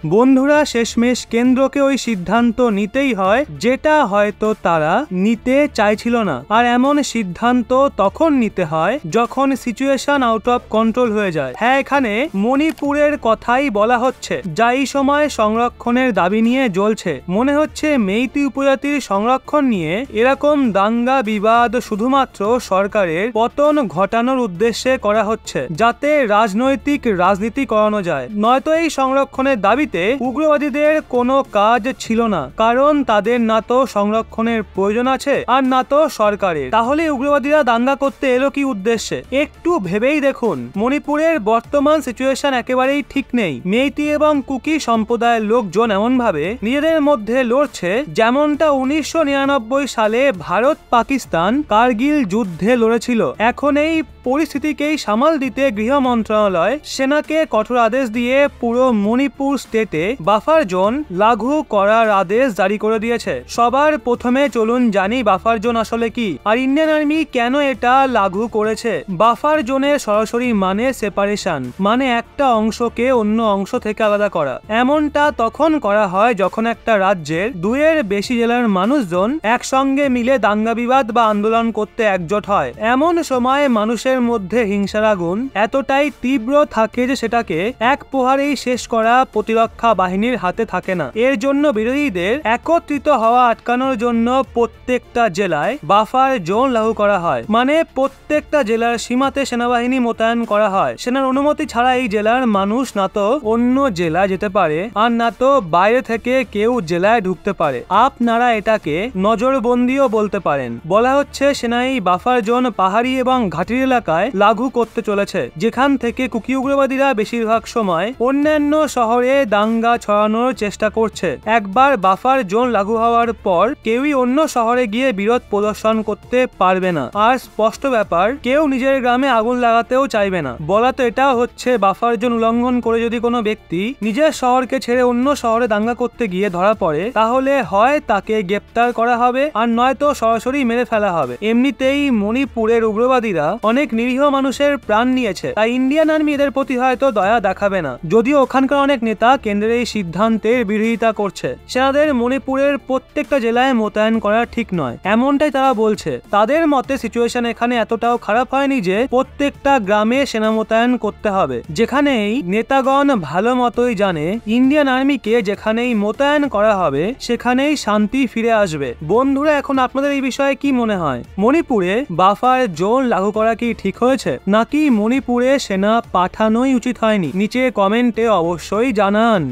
বন্ধুরা শেষমেশ কেন্দ্রকে ওই সিদ্ধান্ত নিতেই হয় যেটা হয়তো তারা নিতে চাইছিল না, আর এমন সিদ্ধান্ত তখন নিতে হয় যখন সিচুয়েশন আউট অফ কন্ট্রোল হয়ে যায়। হ্যাঁ, এখানে মণিপুরের কথাই বলা হচ্ছে, যা এই সময় সংরক্ষণের দাবি নিয়ে জ্বলছে। মনে হচ্ছে মেইতি উপজাতির সংরক্ষণ নিয়ে এরকম দাঙ্গা বিবাদ শুধুমাত্র সরকারের পতন ঘটানোর উদ্দেশ্যে করা হচ্ছে, যাতে রাজনৈতিক রাজনীতি করানো যায়। নয়তো এই সংরক্ষণের দাবিতে উগ্রবাদীদের কোনো কাজ ছিল না, কারণ তাদের না তো সংরক্ষণের প্রয়োজন আছে আর না তো সরকারের। তাহলে উগ্রবাদীরা দাঙ্গা করতে এলো কি উদ্দেশ্যে? একটু ভেবেই দেখুন, মণিপুরের বর্তমান সিচুয়েশন একেবারেই ঠিক নেই। মেইতি এবং কুকি সম্প্রদায়ের লোকজন এমন ভাবে নিজেদের মধ্যে লড়ছে যেমনটা 1999 সালে ভারত পাকিস্তান কার্গিল যুদ্ধে লড়েছিল। এখন এই পরিস্থিতিকেই সামাল দিতে গৃহ মন্ত্রণালয় সেনাকে কঠোর আদেশ দিয়ে পুরো মণিপুর স্টেটে বাফার জোন লাগু করার আদেশ জারি করে দিয়েছে। সবার প্রথমে চলুন জানি বাফার জোন আসলে কি, আর ইন্ডিয়ান আর্মি কেন এটা লাগু করেছে। বাফার জোনের সরাসরি মানে সেপারেশন, মানে একটা অংশকে অন্য অংশ থেকে আলাদা করা। এমনটা তখন করা হয় যখন একটা রাজ্যের দুইয়ের বেশি জেলার মানুষজন একসঙ্গে মিলে দাঙ্গা বিবাদ বা আন্দোলন করতে একজোট হয়। এমন সময় মানুষের মধ্যে হিংসার আগুন এতটাই তীব্র থাকে যে সেটাকে এক প্রহারেই শেষ করা প্রতিরক্ষা বাহিনীর হাতে থাকে না। এর জন্য বিরোধীদের একত্রিত হওয়া আটকানোর জন্য প্রত্যেকটা জেলায় বাফার জোন লাগু করা হয়, মানে প্রত্যেকটা জেলার সীমাতে সেনাবাহিনী মোতায়েন করা হয়। সেনার অনুমতি ছাড়া এই জেলার মানুষ না তো অন্য জেলায় যেতে পারে আর না তো বাইরে থেকে কেউ জেলায় ঢুকতে পারে। আপনারা এটাকে নজরবন্দিও বলতে পারেন। বলা হচ্ছে সেনা এই বাফার জোন পাহাড়ি এবং ঘাটির এলাকায় লাগু করতে চলেছে, যেখান থেকে কুকি উগ্রবাদীরা বেশিরভাগ সময় অন্যান্য শহরে দাঙ্গা ছড়ানোর চেষ্টা করছে। একবার বাফার জোন লাগু হওয়ার পর কেউই অন্য শহরে গিয়ে বিরোধ প্রদর্শন করতে পারবে না। আর স্পষ্ট ব্যাপার, কেউ নিজের গ্রামে আগুন লাগাতেও চাইবে না। বলা তো এটাও হচ্ছে বাফার জোন উল্লঙ্ঘন করে যদি কোনো ব্যক্তি নিজের শহরকে ছেড়ে অন্য শহরে দাঙ্গা করতে গিয়ে ধরা পড়ে, তাহলে হয় তাকে গ্রেপ্তার করা হবে আর নয়তো সরাসরি মেরে ফেলা হবে। এমনিতেই মণিপুরের উগ্রবাদীরা অনেক নিরীহ মানুষের প্রাণ নিয়েছে, তাই ইন্ডিয়ান আর্মি এদের প্রতি হয়তো দয়া দেখাবে না। যদিও ওখানকার অনেক নেতা কেন্দ্রের এই সিদ্ধান্তের বিরোধিতা করছে। সেনাদের মণিপুরের প্রত্যেকটা জেলায় মোতায়েন করা ঠিক নয়, এমনটাই তারা বলছে। তাদের মতে সিচুয়েশন এখানে এতটাও খারাপ হয়নি যে প্রত্যেকটা গ্রামে সেনা মোতায়েন করতে হবে। যেখানেই নেতাগণ ভালো মতোই জানে ইন্ডিয়ান আর্মিকে যেখানেই মোতায়েন করা হবে সেখানেই শান্তি ফিরে আসবে। বন্ধুরা, এখন আপনাদের এই বিষয়ে কি মনে হয়? মণিপুরে বাফার জোন লাগু করা কি ঠিক হয়েছে, নাকি মণিপুরে সেনা পাঠানোই উচিত হয়নি? নিচে কমেন্টে অবশ্যই জানান।